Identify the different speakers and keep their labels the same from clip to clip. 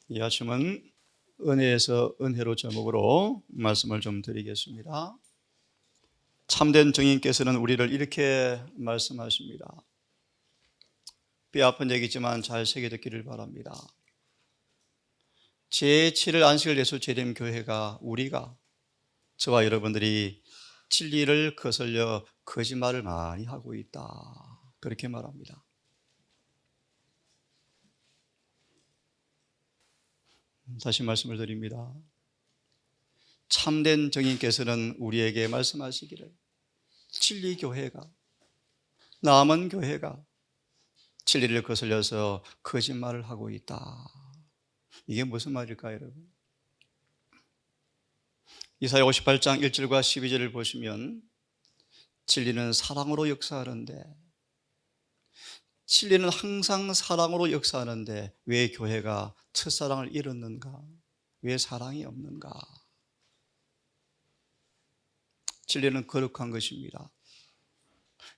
Speaker 1: 이 아침은 은혜에서 은혜로 제목으로 말씀을 좀 드리겠습니다. 참된 증인께서는 우리를 이렇게 말씀하십니다. 뼈아픈 얘기지만 잘 새겨 듣기를 바랍니다. 제7일 안식을 예수 재림 교회가 우리가 저와 여러분들이 진리를 거슬려 거짓말을 많이 하고 있다, 그렇게 말합니다. 다시 말씀을 드립니다. 참된 증인께서는 우리에게 말씀하시기를 진리 교회가, 남은 교회가 진리를 거슬려서 거짓말을 하고 있다. 이게 무슨 말일까요, 여러분? 이사야 58장 1절과 12절을 보시면 진리는 사랑으로 역사하는데, 진리는 항상 사랑으로 역사하는데 왜 교회가 첫사랑을 잃었는가? 왜 사랑이 없는가? 진리는 거룩한 것입니다.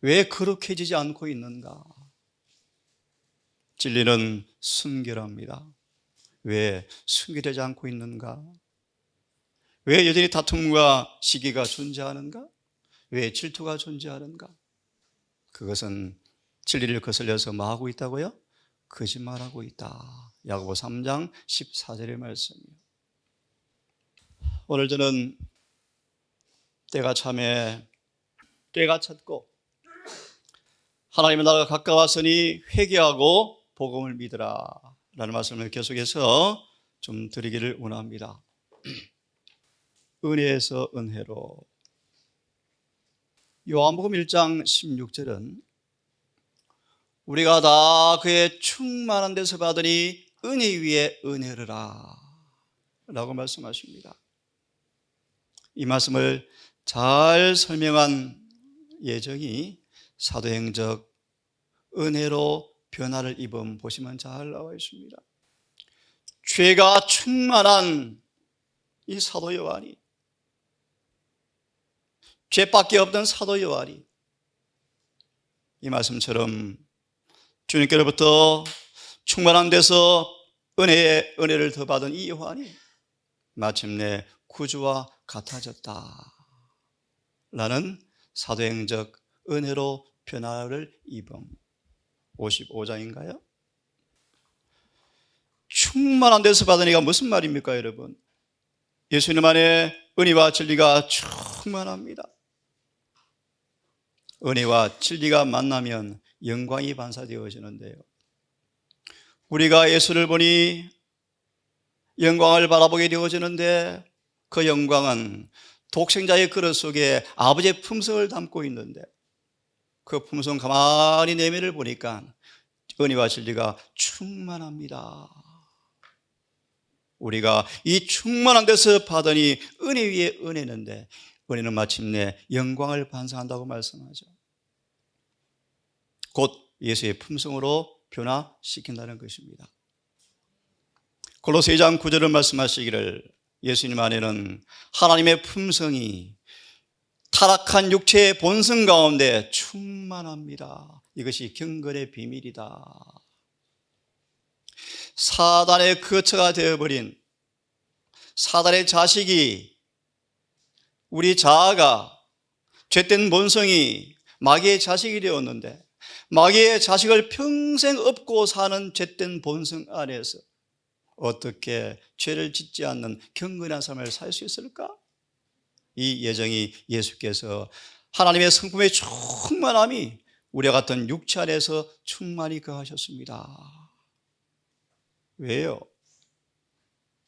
Speaker 1: 왜 거룩해지지 않고 있는가? 진리는 순결합니다. 왜 순결되지 않고 있는가? 왜 여전히 다툼과 시기가 존재하는가? 왜 질투가 존재하는가? 그것은 진리를 거슬려서 뭐 하고 있다고요? 거짓말하고 있다. 야고보 3장 14절의 말씀이에요. 오늘 저는 때가 참에 때가 찼고 하나님의 나라가 가까웠으니 회개하고 복음을 믿으라 라는 말씀을 계속해서 좀 드리기를 원합니다. 은혜에서 은혜로. 요한복음 1장 16절은 우리가 다 그의 충만한 데서 받으니 은혜 위에 은혜르라 라고 말씀하십니다. 이 말씀을 잘 설명한 예정이 사도행적 은혜로 변화를 입음 보시면 잘 나와 있습니다. 죄가 충만한 이 사도 요한이, 죄밖에 없던 사도 요한이 이 말씀처럼 주님께로부터 충만한 데서 은혜를 더 받은 이 요한이 마침내 구주와 같아졌다 라는 사도행적 은혜로 변화를 입음 55장인가요? 충만한 데서 받은 이가 무슨 말입니까, 여러분? 예수님 안에 은혜와 진리가 충만합니다. 은혜와 진리가 만나면 영광이 반사되어지는데요, 우리가 예수를 보니 영광을 바라보게 되어지는데 그 영광은 독생자의 그릇 속에 아버지의 품성을 담고 있는데 그 품성 가만히 내면을 보니까 은혜와 진리가 충만합니다. 우리가 이 충만한 데서 받으니 은혜 위에 은혜는데 은혜는 마침내 영광을 반사한다고 말씀하죠. 곧 예수의 품성으로 변화시킨다는 것입니다. 골로새 2장 9절을 말씀하시기를 예수님 안에는 하나님의 품성이 타락한 육체의 본성 가운데 충만합니다. 이것이 경건의 비밀이다. 사단의 거처가 되어버린 사단의 자식이, 우리 자아가, 죄된 본성이 마귀의 자식이 되었는데 마귀의 자식을 평생 업고 사는 죄된 본성 안에서 어떻게 죄를 짓지 않는 경건한 삶을 살 수 있을까? 이 예정이 예수께서 하나님의 성품의 충만함이 우리와 같은 육체 안에서 충만히 거하셨습니다. 왜요?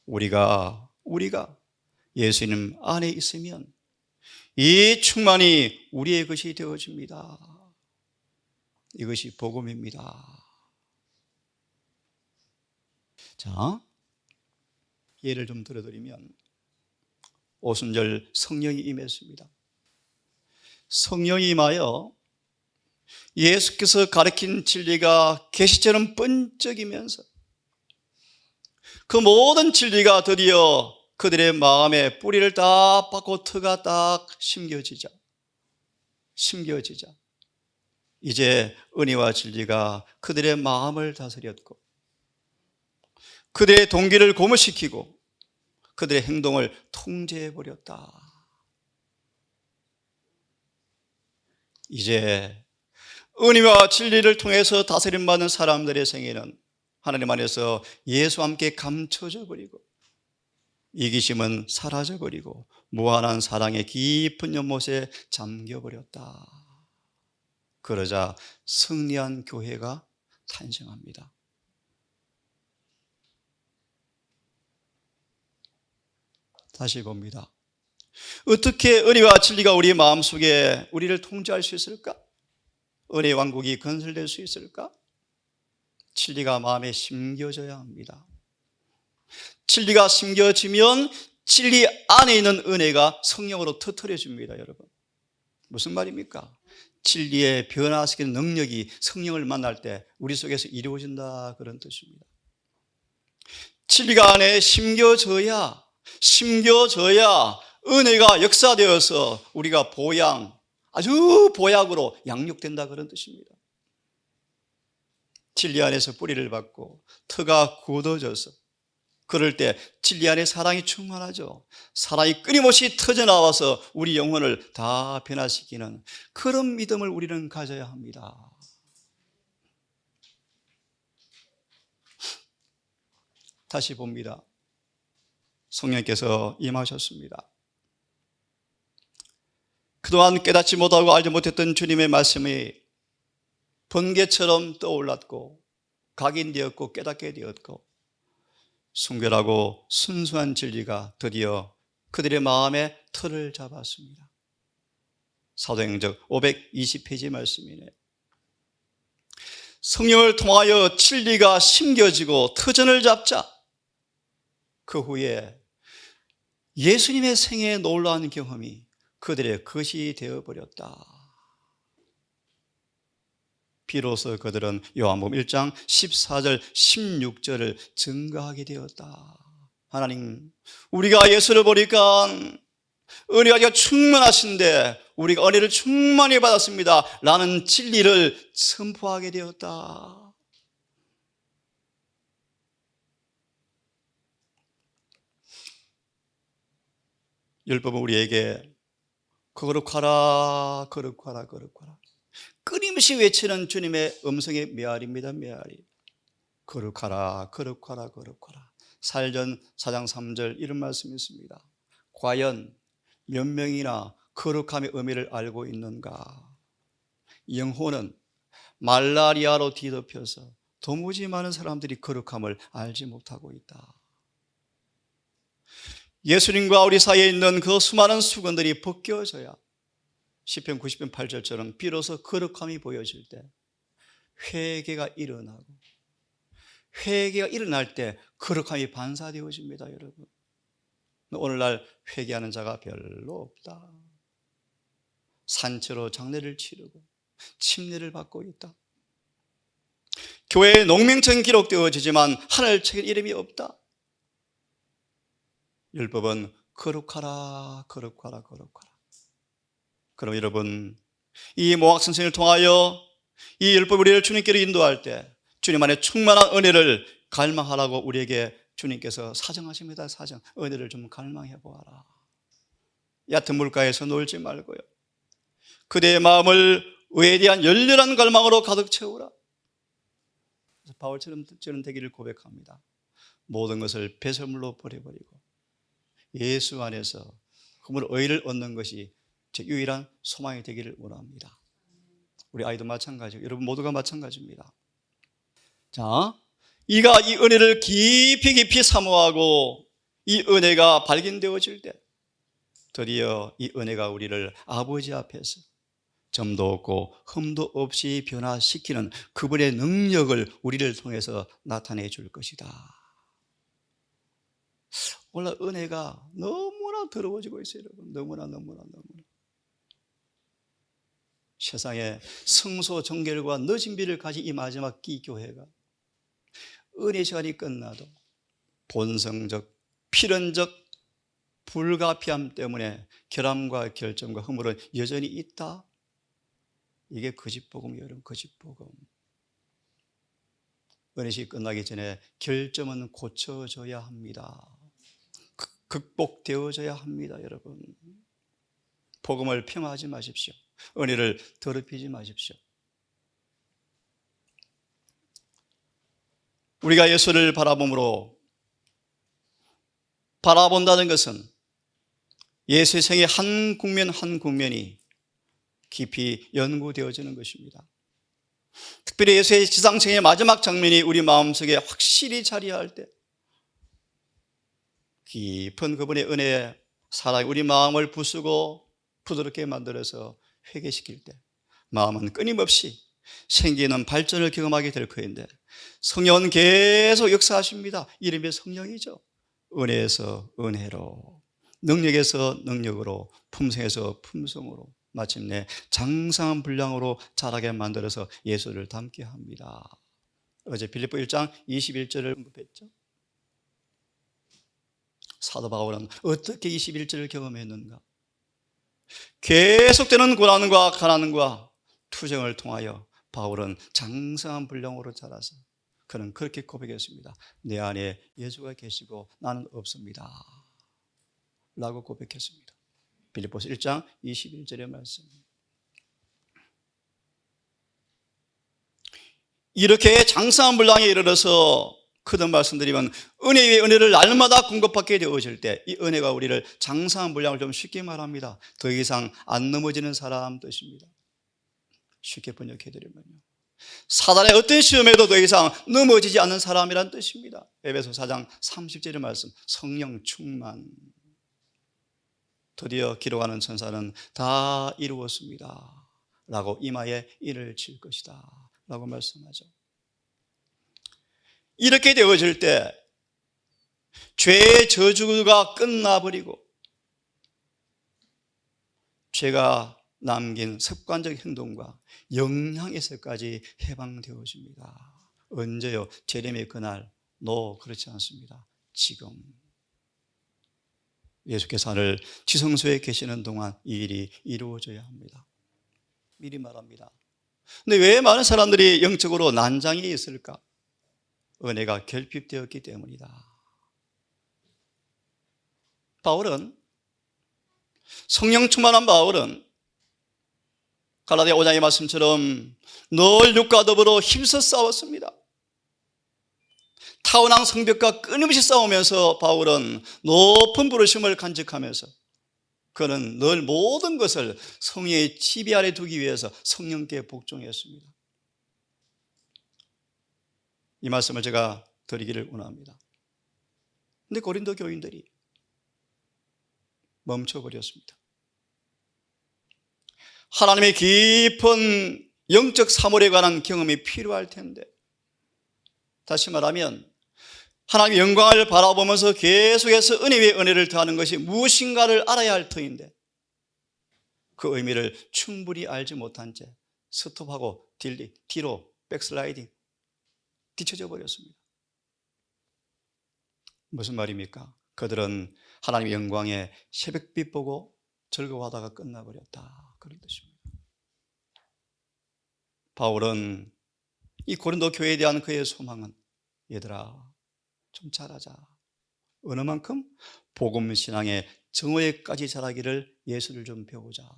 Speaker 1: 우리가 예수님 안에 있으면 이 충만이 우리의 것이 되어집니다. 이것이 복음입니다. 자, 예를 좀 들어드리면 오순절 성령이 임했습니다. 성령이 임하여 예수께서 가르친 진리가 계시처럼 번쩍이면서 그 모든 진리가 드디어 그들의 마음에 뿌리를 딱 박고 터가 딱 심겨지자 이제 은혜와 진리가 그들의 마음을 다스렸고 그들의 동기를 고무시키고 그들의 행동을 통제해버렸다. 이제 은혜와 진리를 통해서 다스림받는 사람들의 생애는 하나님 안에서 예수와 함께 감춰져 버리고 이기심은 사라져 버리고 무한한 사랑의 깊은 연못에 잠겨 버렸다. 그러자 승리한 교회가 탄생합니다. 다시 봅니다. 어떻게 은혜와 진리가 우리 마음속에 우리를 통제할 수 있을까? 은혜의 왕국이 건설될 수 있을까? 진리가 마음에 심겨져야 합니다. 진리가 심겨지면 진리 안에 있는 은혜가 성령으로 터뜨려집니다. 여러분, 무슨 말입니까? 진리의 변화시키는 능력이 성령을 만날 때 우리 속에서 이루어진다, 그런 뜻입니다. 진리가 안에 심겨져야 은혜가 역사되어서 우리가 아주 보약으로 양육된다, 그런 뜻입니다. 진리 안에서 뿌리를 받고 터가 굳어져서 그럴 때 진리 안에 사랑이 충만하죠. 사랑이 끊임없이 터져나와서 우리 영혼을 다 변화시키는 그런 믿음을 우리는 가져야 합니다. 다시 봅니다. 성령께서 임하셨습니다. 그동안 깨닫지 못하고 알지 못했던 주님의 말씀이 번개처럼 떠올랐고 각인되었고 깨닫게 되었고 순결하고 순수한 진리가 드디어 그들의 마음에 틀을 잡았습니다. 사도행전 520페이지 말씀이네요. 성령을 통하여 진리가 심겨지고 터전을 잡자 그 후에 예수님의 생애의 놀라운 경험이 그들의 것이 되어버렸다. 비로소 그들은 요한복음 1장 14절 16절을 증거하게 되었다. 하나님, 우리가 예수를 보니까 은혜가 충만하신데 우리가 은혜를 충만히 받았습니다 라는 진리를 선포하게 되었다. 율법은 우리에게 거룩하라 거룩하라 거룩하라 끊임없이 외치는 주님의 음성의 메아리입니다. 메아리. 거룩하라 거룩하라 거룩하라. 사일전 4장 3절 이런 말씀이 있습니다. 과연 몇 명이나 거룩함의 의미를 알고 있는가? 영혼은 말라리아로 뒤덮여서 도무지 많은 사람들이 거룩함을 알지 못하고 있다. 예수님과 우리 사이에 있는 그 수많은 수건들이 벗겨져야 시편 90편 8절처럼 비로소 거룩함이 보여질 때 회개가 일어나고 회개가 일어날 때 거룩함이 반사되어집니다. 여러분, 오늘날 회개하는 자가 별로 없다. 산채로 장례를 치르고 침례를 받고 있다. 교회에 농명처럼 기록되어지지만 하늘 책에 이름이 없다. 율법은 거룩하라 거룩하라 거룩하라. 그럼 여러분, 이 모학 선생을 통하여 이 율법 우리를 주님께로 인도할 때 주님 안에 충만한 은혜를 갈망하라고 우리에게 주님께서 사정하십니다. 사정. 은혜를 좀 갈망해 보아라. 얕은 물가에서 놀지 말고요. 그대의 마음을 의에 대한 열렬한 갈망으로 가득 채우라. 바울처럼 저는 되기를 고백합니다. 모든 것을 배설물로 버려버리고 예수 안에서 그분 의를 얻는 것이 제 유일한 소망이 되기를 원합니다. 우리 아이도 마찬가지고 여러분 모두가 마찬가지입니다. 자, 이가 이 은혜를 깊이 깊이 사모하고 이 은혜가 발견되어질 때 드디어 이 은혜가 우리를 아버지 앞에서 점도 없고 흠도 없이 변화시키는 그분의 능력을 우리를 통해서 나타내 줄 것이다. 오늘 은혜가 너무나 더러워지고 있어요. 여러분, 너무나 세상에 성소 정결과 늦은 비를 가진 이 마지막 기교회가 은혜 시간이 끝나도 본성적 필연적 불가피함 때문에 결함과 결점과 허물은 여전히 있다. 이게 거짓복음이에요. 여러분, 거짓복음. 은혜식 끝나기 전에 결점은 고쳐져야 합니다. 극복되어져야 합니다, 여러분. 복음을 폄하하지 마십시오. 은혜를 더럽히지 마십시오. 우리가 예수를 바라본다는 것은 예수의 생의 한 국면 한 국면이 깊이 연구되어지는 것입니다. 특별히 예수의 지상생의 마지막 장면이 우리 마음속에 확실히 자리할 때 깊은 그분의 은혜의 사랑이 우리 마음을 부수고 부드럽게 만들어서 회개시킬 때 마음은 끊임없이 생기는 발전을 경험하게 될 터인데 성령은 계속 역사하십니다. 이름이 성령이죠. 은혜에서 은혜로, 능력에서 능력으로, 품성에서 품성으로 마침내 장성한 분량으로 자라게 만들어서 예수를 닮게 합니다. 어제 빌립보 1장 21절을 언급했죠. 사도 바울은 어떻게 21절을 경험했는가? 계속되는 고난과 가난과 투정을 통하여 바울은 장성한 분량으로 자라서 그는 그렇게 고백했습니다. 내 안에 예수가 계시고 나는 없습니다 라고 고백했습니다. 빌립보서 1장 21절의 말씀. 이렇게 장성한 분량에 이르러서 거듭 말씀드리면 은혜 위에 은혜를 날마다 공급받게 되어질 때 이 은혜가 우리를 장성한 분량을 좀 쉽게 말합니다. 더 이상 안 넘어지는 사람 뜻입니다. 쉽게 번역해드리면요, 사단의 어떤 시험에도 더 이상 넘어지지 않는 사람이란 뜻입니다. 에베소 4장 30절의 말씀, 성령 충만. 드디어 기록하는 천사는 다 이루었습니다 라고 이마에 일을 칠 것이다 라고 말씀하죠. 이렇게 되어질 때 죄의 저주가 끝나버리고 죄가 남긴 습관적 행동과 영향에서까지 해방되어집니다. 언제요? 재림의 그날? 그렇지 않습니다. 지금 예수께서 하늘 지성소에 계시는 동안 이 일이 이루어져야 합니다. 미리 말합니다. 근데 왜 많은 사람들이 영적으로 난장에 있을까? 은혜가 결핍되었기 때문이다. 성령 충만한 바울은 갈라디아 5장의 말씀처럼 늘 육과 더불어 힘써 싸웠습니다. 타고난 성벽과 끊임없이 싸우면서 바울은 높은 부르심을 간직하면서 그는 늘 모든 것을 성령의 지배 아래 두기 위해서 성령께 복종했습니다. 이 말씀을 제가 드리기를 원합니다. 그런데 고린도 교인들이 멈춰버렸습니다. 하나님의 깊은 영적 사물에 관한 경험이 필요할 텐데, 다시 말하면 하나님의 영광을 바라보면서 계속해서 은혜 위에 은혜를 더하는 것이 무엇인가를 알아야 할 터인데 그 의미를 충분히 알지 못한 채 스톱하고 뒤로 백슬라이딩 뒤쳐져 버렸습니다. 무슨 말입니까? 그들은 하나님의 영광에 새벽빛 보고 즐거워하다가 끝나버렸다, 그런 뜻입니다. 바울은 이 고린도 교회에 대한 그의 소망은, 얘들아 좀 잘하자. 어느 만큼? 복음 신앙의 정오에까지 자라기를 예수를 좀 배우자.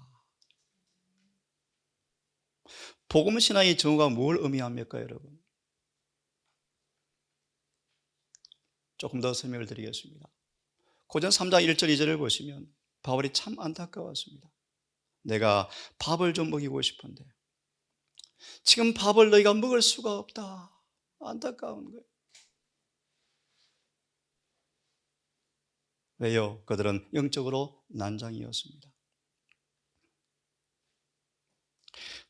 Speaker 1: 복음 신앙의 정오가 뭘 의미합니까, 여러분? 조금 더 설명을 드리겠습니다. 고전 3장 1절 2절을 보시면 바울이 참 안타까웠습니다. 내가 밥을 좀 먹이고 싶은데 지금 밥을 너희가 먹을 수가 없다. 안타까운 거예요. 왜요? 그들은 영적으로 난장이었습니다.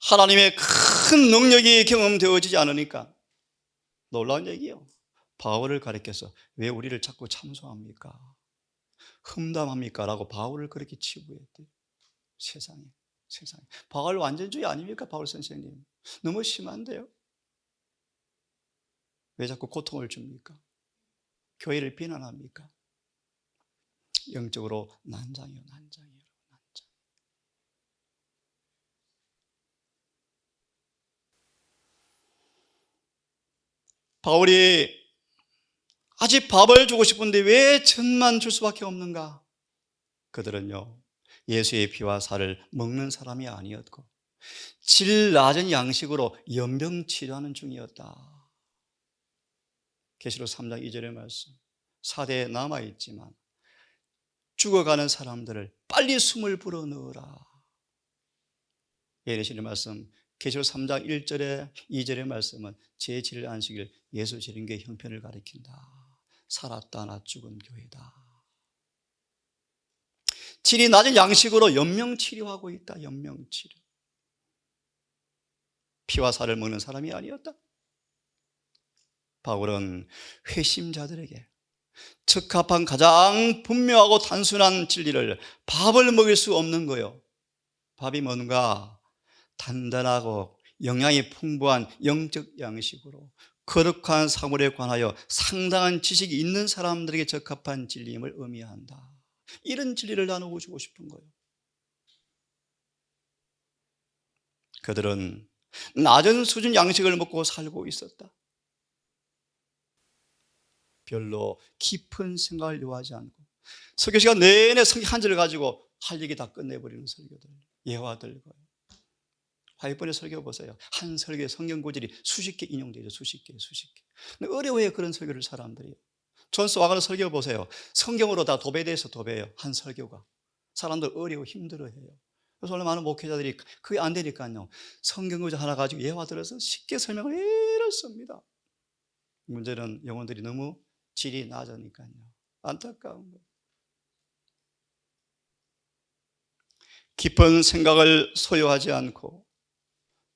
Speaker 1: 하나님의 큰 능력이 경험되어지지 않으니까 놀라운 얘기예요. 바울을 가리켜서 왜 우리를 자꾸 참소합니까? 험담합니까? 라고 바울을 그렇게 치부했대요. 세상에. 바울 완전주의 아닙니까? 바울 선생님 너무 심한데요? 왜 자꾸 고통을 줍니까? 교회를 비난합니까? 영적으로 난장이에요. 난장. 바울이 아직 밥을 주고 싶은데 왜 젖만 줄 수밖에 없는가? 그들은요, 예수의 피와 살을 먹는 사람이 아니었고 질 낮은 양식으로 연병치료하는 중이었다. 계시록 3장 2절의 말씀, 사대에 남아있지만 죽어가는 사람들을 빨리 숨을 불어넣으라. 예레시의 말씀, 계시록 3장 1절에 2절의 말씀은 제7일 안식일 예수 재림교의 형편을 가리킨다. 살았다 나 죽은 교회다. 질이 낮은 양식으로 연명치료하고 있다. 연명치료. 피와 살을 먹는 사람이 아니었다. 바울은 회심자들에게 적합한 가장 분명하고 단순한 진리를, 밥을 먹일 수 없는 거요. 밥이 뭔가 단단하고 영양이 풍부한 영적 양식으로 거룩한 사물에 관하여 상당한 지식이 있는 사람들에게 적합한 진리임을 의미한다. 이런 진리를 나누고 주고 싶은 거예요. 그들은 낮은 수준 양식을 먹고 살고 있었다. 별로 깊은 생각을 요하지 않고 설교 시간 내내 성경 한 절을 가지고 할 얘기 다 끝내버리는 설교들, 예화들. 화요일번에 설교 보세요. 한 설교에 성경 구절이 수십 개 인용되죠. 수십 개. 근데 어려워해요, 그런 설교를 사람들이. 존스 와가는 설교 보세요. 성경으로 다 도배돼서 도배해요, 한 설교가. 사람들 어려워 힘들어해요. 그래서 오늘 많은 목회자들이 그게 안 되니까요, 성경 구절 하나 가지고 예화 들어서 쉽게 설명을 애를 씁니다. 문제는 영혼들이 너무 질이 낮으니까요. 안타까운 거예요. 깊은 생각을 소유하지 않고,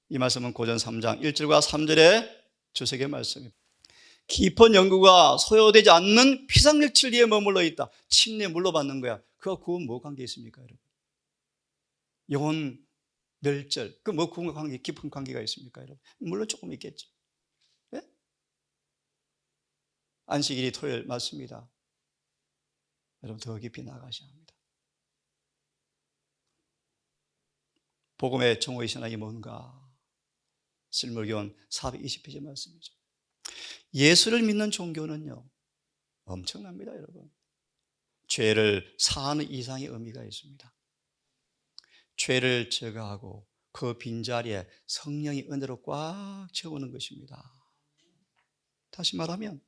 Speaker 1: 이 말씀은 고전 3장 1절과 3절의 주석의 말씀입니다. 깊은 연구가 소요되지 않는 피상적 진리에 머물러 있다. 침례 물로 받는 거야. 그거 구원 뭐 관계 있습니까, 여러분? 영혼 멸절, 그 뭐 구원과 관계, 깊은 관계가 있습니까, 여러분? 물론 조금 있겠죠. 네? 안식일이 토요일 맞습니다. 여러분 더 깊이 나가셔야 합니다. 복음의 정오의 신학이 뭔가? 실물교원 420페이지 말씀이죠. 예수를 믿는 종교는요, 엄청납니다, 여러분. 죄를 사하는 이상의 의미가 있습니다. 죄를 제거하고 그 빈자리에 성령의 은혜로 꽉 채우는 것입니다. 다시 말하면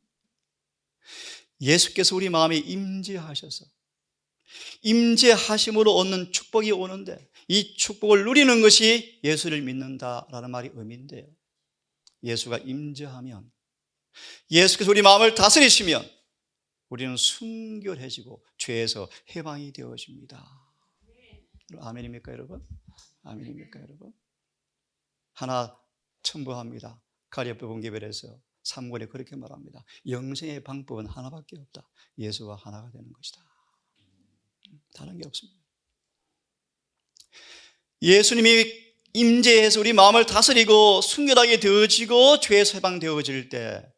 Speaker 1: 예수께서 우리 마음에 임재하셔서 임재하심으로 얻는 축복이 오는데, 이 축복을 누리는 것이 예수를 믿는다라는 말이 의미인데요, 예수가 임재하면, 예수께서 우리 마음을 다스리시면 우리는 순결해지고 죄에서 해방이 되어집니다. 아멘입니까, 여러분? 아멘입니까, 여러분? 하나 첨부합니다. 가랴법은 개별에서 3권에 그렇게 말합니다. 영생의 방법은 하나밖에 없다. 예수와 하나가 되는 것이다. 다른 게 없습니다. 예수님이 임재해서 우리 마음을 다스리고 순결하게 되어지고 죄에서 해방되어질 때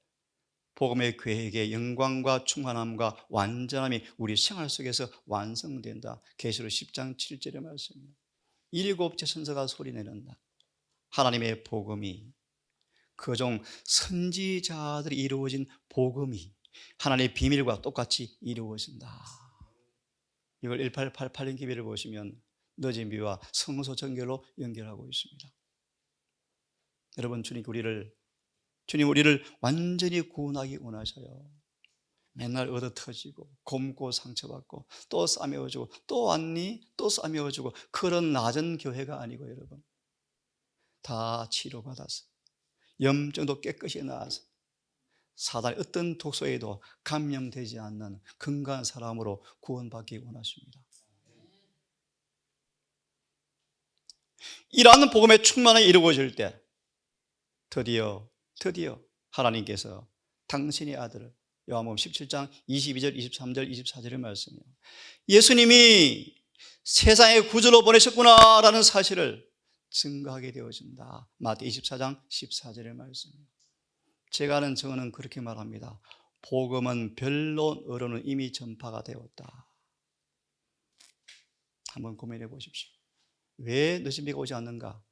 Speaker 1: 복음의 계획의 영광과 충만함과 완전함이 우리 생활 속에서 완성된다. 계시록 10장 7절의 말씀입니다. 일곱째 천사가 소리내는 날, 하나님의 복음이, 그종 선지자들이 이루어진 복음이 하나님의 비밀과 똑같이 이루어진다. 이걸 1888년 기별을 보시면 늦은 비와 성소 정결로 연결하고 있습니다. 여러분, 주님 우리를 완전히 구원하기 원하셔요. 맨날 얻어 터지고 곪고 상처받고 또 싸매어주고 또 왔니? 또 싸매어주고 그런 낮은 교회가 아니고, 여러분, 다 치료받아서 염증도 깨끗이 나아서 사단의 어떤 독소에도 감염되지 않는 건강한 사람으로 구원받기 원하십니다. 이러한 복음의 충만함이 이루어질 때 드디어 하나님께서 당신의 아들을, 요한복음 17장 22절, 23절, 24절의 말씀이에요, 예수님이 세상에 구주로 보내셨구나라는 사실을 증거하게 되어진다. 마태 24장 14절의 말씀이에요. 제가 아는 정언은 그렇게 말합니다. 복음은 변론으로는 이미 전파가 되었다. 한번 고민해 보십시오. 왜 늦은 비가 오지 않는가?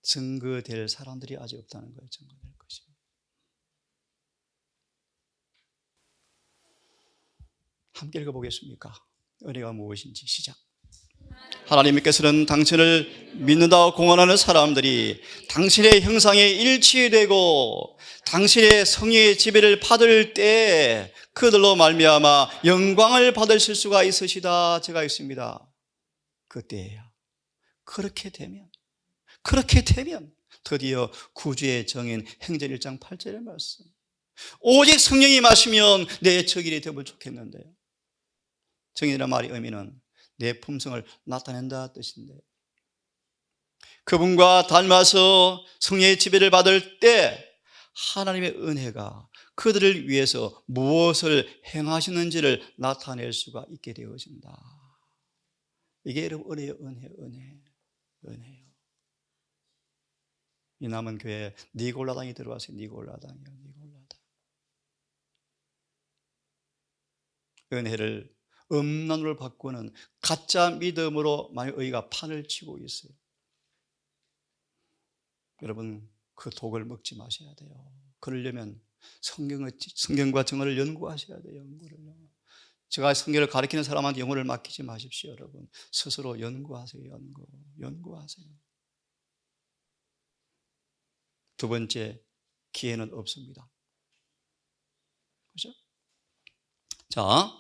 Speaker 1: 증거될 사람들이 아직 없다는 거예요. 증거될 것이. 함께 읽어보겠습니까? 은혜가 무엇인지 시작. 하나님께서는 당신을 믿는다고 공언하는 사람들이 당신의 형상에 일치되고 당신의 성령의 지배를 받을 때 그들로 말미암아 영광을 받으실 수가 있으시다 제가 있습니다. 그때야. 그렇게 되면 드디어 구주의 정인 행전 1장 8절의 말씀. 오직 성령이 마시면 내 적일이 되면 좋겠는데요. 정인이라는 말의 의미는 내 품성을 나타낸다 뜻인데, 그분과 닮아서 성령의 지배를 받을 때 하나님의 은혜가 그들을 위해서 무엇을 행하시는지를 나타낼 수가 있게 되어진다. 이게 여러분 은혜예요. 이 남은 교회에 니골라당이 들어왔어요. 니골라당이요. 은혜를 음란으로 바꾸는 가짜 믿음으로 많이 의가 판을 치고 있어요. 여러분, 그 독을 먹지 마셔야 돼요. 그러려면 성경과 정언을 연구하셔야 돼요. 제가 성경을 가르치는 사람한테 영혼을 맡기지 마십시오. 여러분, 스스로 연구하세요. 연구하세요. 두 번째, 기회는 없습니다. 그렇죠? 자,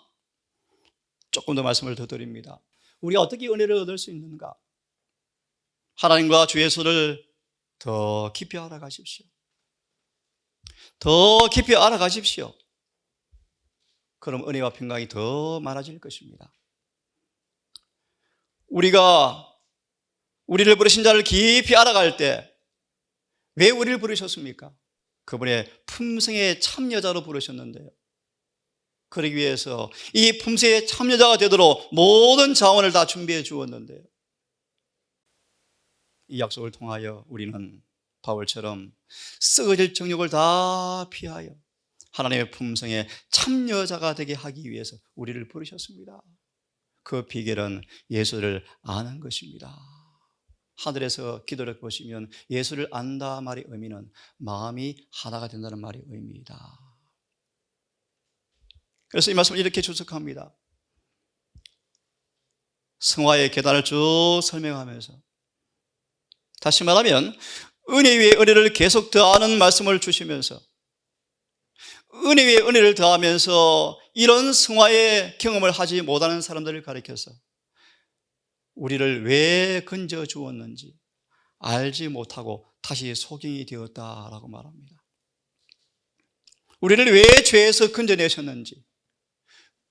Speaker 1: 조금 더 말씀을 더 드립니다. 우리가 어떻게 은혜를 얻을 수 있는가? 하나님과 주 예수를 더 깊이 알아가십시오. 더 깊이 알아가십시오. 그럼 은혜와 평강이 더 많아질 것입니다. 우리가 우리를 부르신 자를 깊이 알아갈 때 왜 우리를 부르셨습니까? 그분의 품성의 참여자로 부르셨는데요. 그러기 위해서 이 품성의 참여자가 되도록 모든 자원을 다 준비해 주었는데요. 이 약속을 통하여 우리는 바울처럼 썩어질 정욕을 다 피하여 하나님의 품성에 참여자가 되게 하기 위해서 우리를 부르셨습니다. 그 비결은 예수를 아는 것입니다. 하늘에서 기도를 보시면 예수를 안다 말의 의미는 마음이 하나가 된다는 말의 의미이다. 그래서 이 말씀을 이렇게 주석합니다. 성화의 계단을 쭉 설명하면서, 다시 말하면 은혜 위에 은혜를 계속 더하는 말씀을 주시면서, 은혜 위에 은혜를 더하면서 이런 성화의 경험을 하지 못하는 사람들을 가리켜서 우리를 왜 건져 주었는지 알지 못하고 다시 소경이 되었다라고 말합니다. 우리를 왜 죄에서 건져내셨는지,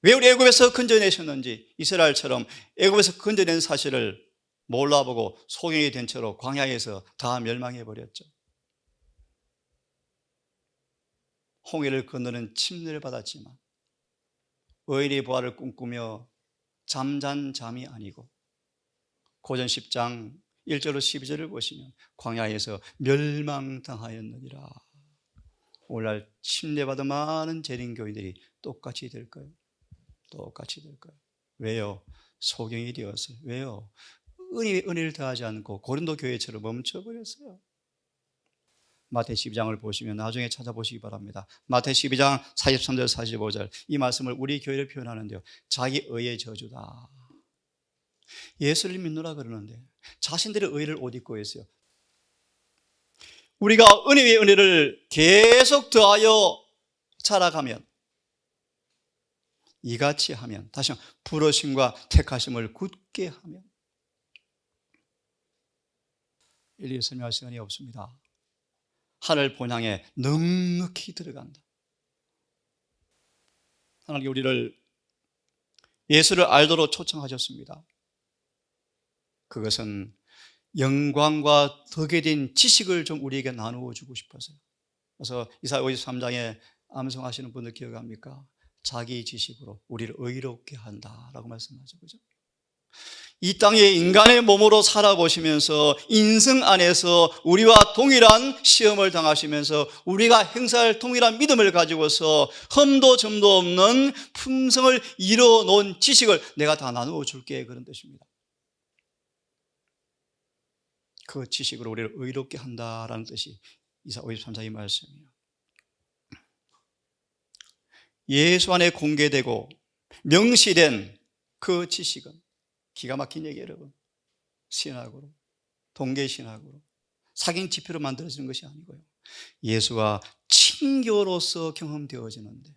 Speaker 1: 왜 우리 애굽에서 건져내셨는지, 이스라엘처럼 애굽에서 건져낸 사실을 몰라보고 소경이 된 채로 광야에서 다 멸망해버렸죠. 홍해를 건너는 침례를 받았지만 의인의 부활을 꿈꾸며 잠잔 잠이 아니고 고전 10장 1절로 12절을 보시면 광야에서 멸망당하였느니라. 오늘날 침례받은 많은 재림교인들이 똑같이 될 거예요. 왜요? 소경이 되었어요. 왜요? 은혜를 더하지 않고 고린도 교회처럼 멈춰버렸어요. 마태 12장을 보시면 나중에 찾아보시기 바랍니다. 마태 12장 43절 45절, 이 말씀을 우리 교회를 표현하는데요, 자기 의의 저주다. 예수를 믿노라 그러는데 자신들의 의를 옷 입고 있어요. 우리가 은혜 위에 은혜를 계속 더하여 자라가면, 이같이 하면, 다시 한번 부르심과 택하심을 굳게 하면, 일일이 설명할 시간이 없습니다. 하늘 본향에 넉넉히 들어간다. 하나님 우리를 예수를 알도록 초청하셨습니다. 그것은 영광과 덕에 대한 지식을 좀 우리에게 나누어 주고 싶어서요. 그래서 이사야 53장에 암송하시는 분들 기억합니까? 자기 지식으로 우리를 의롭게 한다라고 말씀하죠. 그죠? 이 땅에 인간의 몸으로 살아보시면서 인생 안에서 우리와 동일한 시험을 당하시면서 우리가 행사할 동일한 믿음을 가지고서 흠도 점도 없는 품성을 이루어 놓은 지식을 내가 다 나누어 줄게, 그런 뜻입니다. 그 지식으로 우리를 의롭게 한다라는 뜻이 이사야 53장의 말씀이에요. 예수 안에 공개되고 명시된 그 지식은 기가 막힌 얘기 여러분. 신학으로, 동계신학으로, 사긴 지표로 만들어지는 것이 아니고요. 예수와 친교로서 경험되어지는데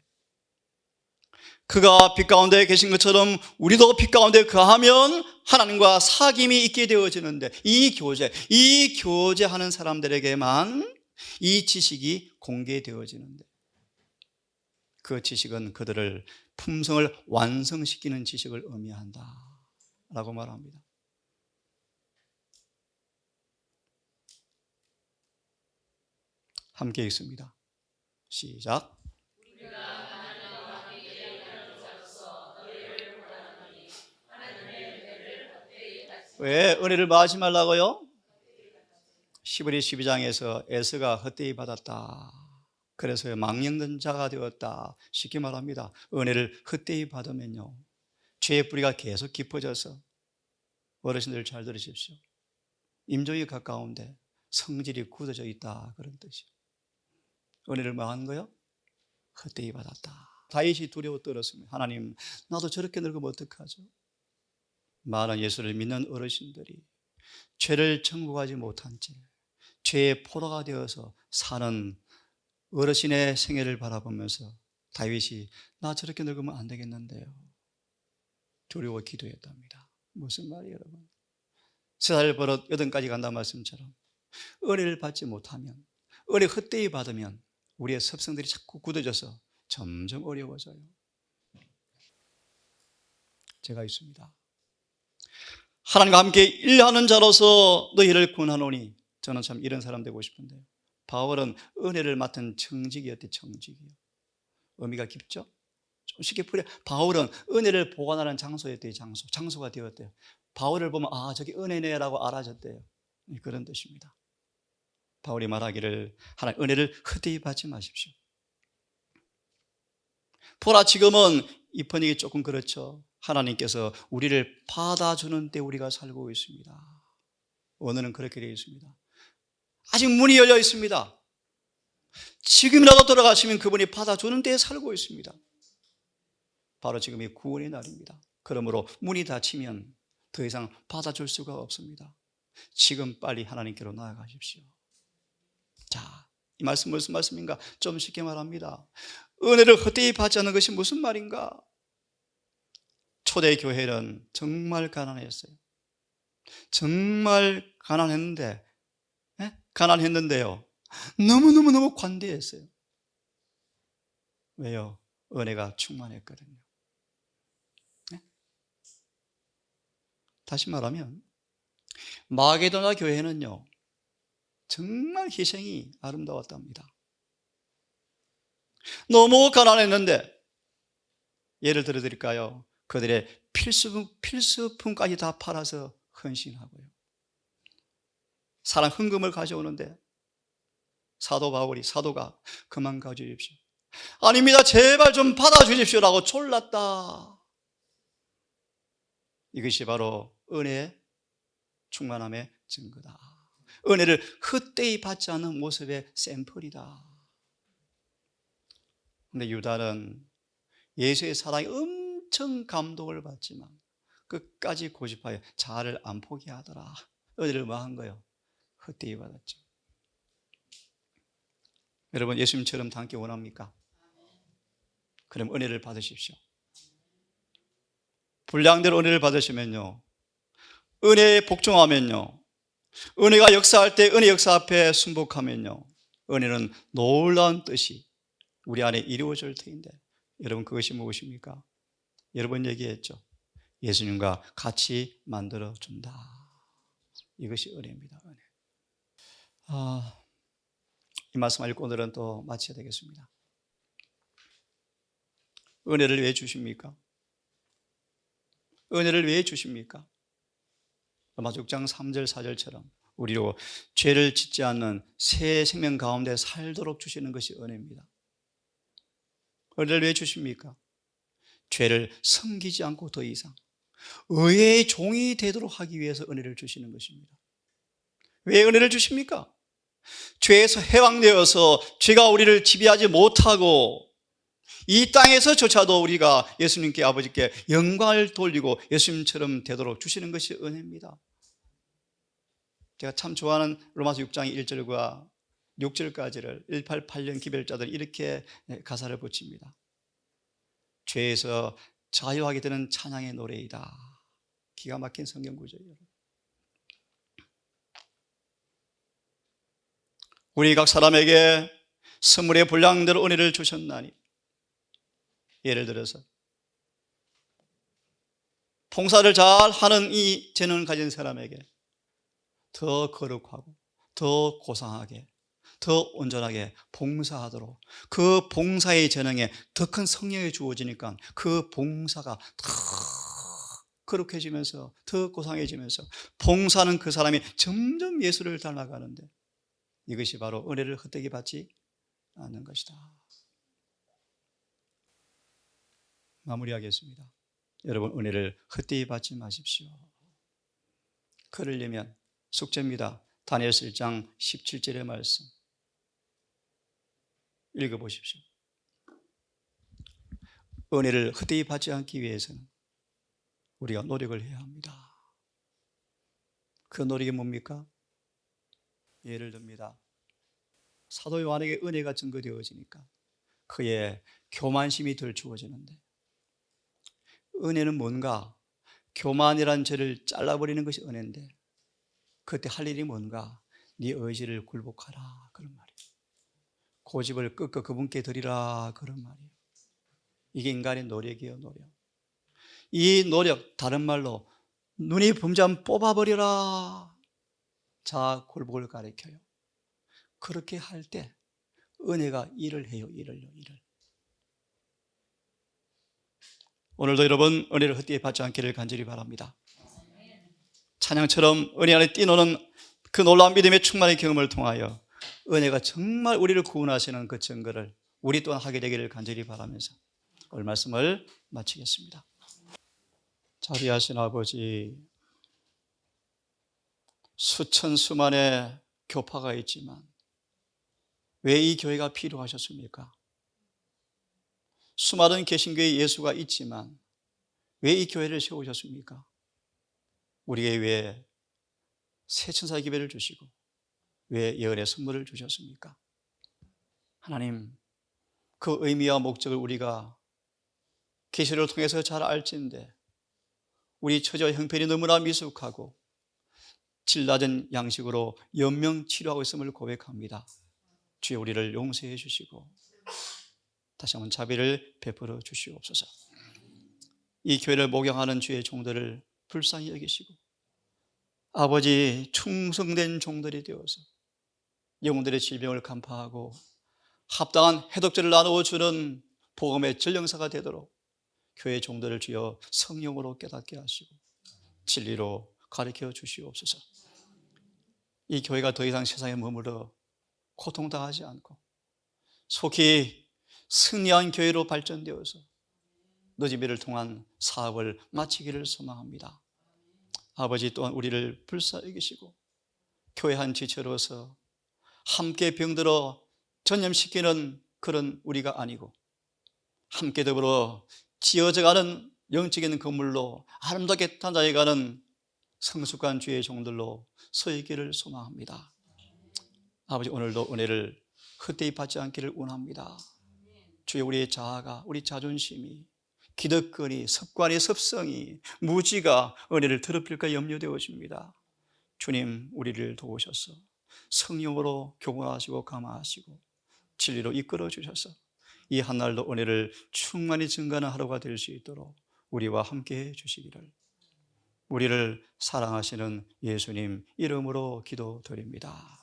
Speaker 1: 그가 빛 가운데 계신 것처럼 우리도 빛 가운데 거하면 하나님과 사귐이 있게 되어지는데 이 교제하는 사람들에게만 이 지식이 공개되어지는데 그 지식은 그들을 품성을 완성시키는 지식을 의미한다 라고 말합니다. 함께 읽습니다. 시작. 왜 은혜를 마지 말라고요? 시브리 12장에서 에서가 헛되이 받았다. 그래서 망령된 자가 되었다. 쉽게 말합니다. 은혜를 헛되이 받으면요, 죄의 뿌리가 계속 깊어져서, 어르신들 잘 들으십시오, 임종이 가까운데 성질이 굳어져 있다, 그런 뜻이에요. 은혜를 뭐 한 거요? 헛되이 받았다. 다윗이 두려워 떨었습니다. 하나님, 나도 저렇게 늙으면 어떡하죠? 많은 예수를 믿는 어르신들이 죄를 정복하지 못한 채 죄의 포로가 되어서 사는 어르신의 생애를 바라보면서 다윗이 나 저렇게 늙으면 안 되겠는데요, 두려워 기도했답니다. 무슨 말이에요 여러분? 3살 버릇 8까지 간다는 말씀처럼 은혜를 받지 못하면, 은혜 헛되이 받으면 우리의 습성들이 자꾸 굳어져서 점점 어려워져요. 제가 있습니다. 하나님과 함께 일하는 자로서 너희를 권하노니, 저는 참 이런 사람 되고 싶은데, 바울은 은혜를 맡은 청직이었대. 청직이요. 의미가 깊죠? 좀 쉽게 풀려. 바울은 은혜를 보관하는 장소였대요. 장소가 되었대요. 바울을 보면 아, 저기 은혜네라고 알아졌대요. 그런 뜻입니다. 바울이 말하기를 하나님 은혜를 헛되이 받지 마십시오. 보라, 지금은 이 번역이 조금 그렇죠. 하나님께서 우리를 받아주는 때 우리가 살고 있습니다. 오늘은 그렇게 되어 있습니다. 아직 문이 열려 있습니다. 지금이라도 돌아가시면 그분이 받아주는 때에 살고 있습니다. 바로 지금이 구원의 날입니다. 그러므로 문이 닫히면 더 이상 받아줄 수가 없습니다. 지금 빨리 하나님께로 나아가십시오. 자, 이 말씀 무슨 말씀인가? 좀 쉽게 말합니다. 은혜를 헛되이 받지 않는 것이 무슨 말인가? 초대교회는 정말 가난했어요. 정말 가난했는데요, 너무 관대했어요. 왜요? 은혜가 충만했거든요. 네? 다시 말하면 마게도나 교회는요, 정말 희생이 아름다웠답니다. 너무 가난했는데, 예를 들어 드릴까요? 그들의 필수품까지 다 팔아서 헌신하고요. 사람 헌금을 가져오는데 사도가 그만 가져주십시오. 아닙니다, 제발 좀 받아주십시오라고 졸랐다. 이것이 바로 은혜의 충만함의 증거다. 은혜를 헛되이 받지 않는 모습의 샘플이다. 그런데 유다는 예수의 사랑에 엄청 감동을 받지만 끝까지 고집하여 자아를 안 포기하더라. 은혜를 뭐 한 거예요? 헛되이 받았죠. 여러분, 예수님처럼 닮기 원합니까? 그럼 은혜를 받으십시오. 분량대로 은혜를 받으시면요, 은혜에 복종하면요, 은혜가 역사할 때 은혜 역사 앞에 순복하면요, 은혜는 놀라운 뜻이 우리 안에 이루어질 터인데, 여러분 그것이 무엇입니까? 여러분 얘기했죠. 예수님과 같이 만들어준다. 이것이 은혜입니다. 은혜. 이 말씀을 읽고 오늘은 또 마쳐야 되겠습니다. 은혜를 왜 주십니까? 은혜를 왜 주십니까? 로마 6장 3절 4절처럼 우리로 죄를 짓지 않는 새 생명 가운데 살도록 주시는 것이 은혜입니다. 은혜를 왜 주십니까? 죄를 섬기지 않고 더 이상 의의 종이 되도록 하기 위해서 은혜를 주시는 것입니다. 왜 은혜를 주십니까? 죄에서 해방되어서 죄가 우리를 지배하지 못하고 이 땅에서조차도 우리가 예수님께, 아버지께 영광을 돌리고 예수님처럼 되도록 주시는 것이 은혜입니다. 제가 참 좋아하는 로마서 6장 1절과 6절까지를 188년 기별자들이 이렇게 가사를 붙입니다. 죄에서 자유하게 되는 찬양의 노래이다. 기가 막힌 성경 구절이에요. 우리 각 사람에게 선물의 분량대로 은혜를 주셨나니, 예를 들어서 봉사를 잘 하는 이 재능을 가진 사람에게 더 거룩하고 더 고상하게 더 온전하게 봉사하도록, 그 봉사의 재능에 더 큰 성령이 주어지니까 그 봉사가 더 거룩해지면서 더 고상해지면서 봉사하는 그 사람이 점점 예수를 닮아가는데, 이것이 바로 은혜를 헛되이 받지 않는 것이다. 마무리하겠습니다. 여러분, 은혜를 헛되이 받지 마십시오. 그러려면 숙제입니다. 다니엘서 1장 17절의 말씀 읽어보십시오. 은혜를 헛되이 받지 않기 위해서는 우리가 노력을 해야 합니다. 그 노력이 뭡니까? 예를 듭니다. 사도 요한에게 은혜가 증거되어지니까 그의 교만심이 덜 주어지는데, 은혜는 뭔가? 교만이란 죄를 잘라버리는 것이 은혜인데, 그때 할 일이 뭔가? 네 의지를 굴복하라, 그런 말이에요. 고집을 꺾어 그분께 드리라, 그런 말이에요. 이게 인간의 노력이에요, 노력. 이 노력, 다른 말로 눈이 범죄하면 뽑아버리라, 자 굴복을 가리켜요. 그렇게 할 때 은혜가 일을 해요, 일을. 오늘도 여러분, 은혜를 헛되이 받지 않기를 간절히 바랍니다. 찬양처럼 은혜 안에 뛰노는 그 놀라운 믿음의 충만의 경험을 통하여 은혜가 정말 우리를 구원하시는 그 증거를 우리 또한 하게 되기를 간절히 바라면서 오늘 말씀을 마치겠습니다. 자비하신 아버지, 수천 수만의 교파가 있지만 왜 이 교회가 필요하셨습니까? 수많은 개신교의 예수가 있지만 왜 이 교회를 세우셨습니까? 우리에게 왜 새천사의 기별을 주시고 왜 예언의 선물을 주셨습니까? 하나님, 그 의미와 목적을 우리가 계시를 통해서 잘 알지인데 우리 처지와 형편이 너무나 미숙하고 질 낮은 양식으로 연명 치료하고 있음을 고백합니다. 주여, 우리를 용서해 주시고 다시 한번 자비를 베풀어 주시옵소서. 이 교회를 목양하는 주의 종들을 불쌍히 여기시고 아버지, 충성된 종들이 되어서 영혼들의 질병을 간파하고 합당한 해독제를 나누어 주는 복음의 전령사가 되도록 교회 종들을 주여 성령으로 깨닫게 하시고 진리로 가르쳐 주시옵소서. 이 교회가 더 이상 세상에 머물러 고통당하지 않고 속히 승리한 교회로 발전되어서 너지비를 통한 사업을 마치기를 소망합니다. 아버지, 또한 우리를 불쌍히 여기시고 교회 한 지체로서 함께 병들어 전념시키는 그런 우리가 아니고 함께 더불어 지어져가는 영적인 건물로 아름답게 단장해가는 성숙한 주의 종들로 서 있기를 소망합니다. 아버지, 오늘도 은혜를 헛되이 받지 않기를 원합니다. 주여, 우리의 자아가, 우리 자존심이, 기득권이, 습관이, 습성이, 무지가 은혜를 더럽힐까 염려되어집니다. 주님, 우리를 도우셔서 성령으로 교훈하시고 감화하시고 진리로 이끌어 주셔서 이 한날도 은혜를 충만히 증가하는 하루가 될 수 있도록 우리와 함께해 주시기를 우리를 사랑하시는 예수님 이름으로 기도드립니다.